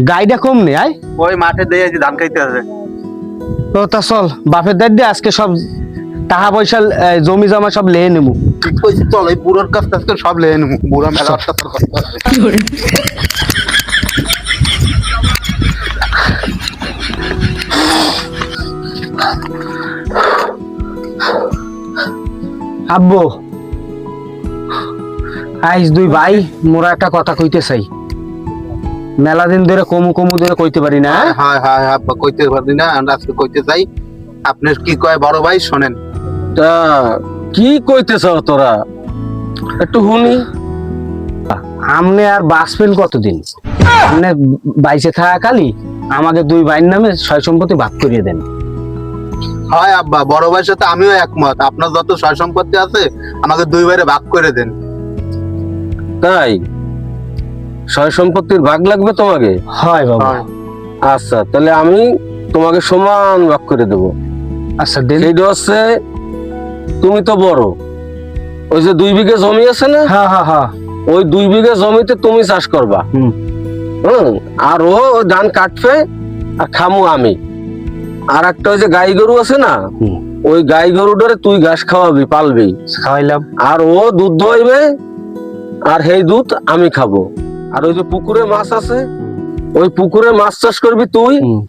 গাইডা কম নেই আয় ওই মাঠে দিয়ে ধান খাইতে আছে। ও তা চল বাপের দাঁড় দিয়ে আজকে সব টাকা পয়সা জমি জমা সব লেহে নেবো। ঠিক কইছি, চল এই বুড়োর কাছ থেকে সব লেন বুড়া মেলা অত্যাচার করতে হবে। আব্বু আইস দুই ভাই মোরা একটা কথা কইতে চাই, মেলা দিন ধরে কমু কমু ধরে কইতে পারি না। হ্যাঁ হ্যাঁ হ্যাঁ কইতে পারি না, আমরা আজকে কইতে চাই। আপনি কি কয় বড় ভাই শোনেন। তা কি কইতেছ তোরা একটু শুনি। আমনে আর বাঁচবেন কতদিন? আমনে বাইসে থাকা কালি আমাদের দুই ভাইয়ের নামে সয় সম্পত্তি ভাগ করিয়ে দেন। হয় আব্বা, বড় ভাইয়ের সাথে আমিও একমত। আপনার যত সয় সম্পত্তি আছে আমাকে দুই ভাইরে ভাগ করে দেন। তাই সয় সম্পত্তির ভাগ লাগবে তোমাকে? হয় বাবা। হয়। আচ্ছা তাহলে আমি তোমাকে সমান ভাগ করে দেবো। আচ্ছা দেন। সেইটা হচ্ছে তুমি তো বড়, ওই যে 2 বিঘা জমি আছে না, হ্যাঁ হ্যাঁ হ্যাঁ। ওই 2 বিঘা জমিতে তুমি চাষ করবা। হুম। আর ও ওই ধান কাটবে আর খামু আমি। আর একটা ওই যে গাই গরু আছে না, হুম। ওই গাই গরুটারে তুই ঘাস খাওয়াবি, পালবি। খাওয়াইলাম। আর ও দুধ দোয়াইবে আর সেই দুধ আমি খাবো। আর ওই যে পুকুরে মাছ আছে, ওই পুকুরে মাছ চাষ করবি তুই, হুম।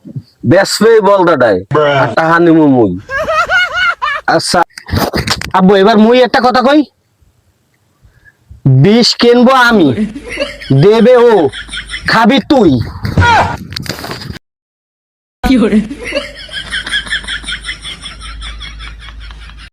বেসবে বলদাটায় আর টাহা নিমু মুই। আচ্ছা আব্বু এবার মুই একটা কথা কই, বিষ কিনবো আমি, দেবে ও, খাবি তুই।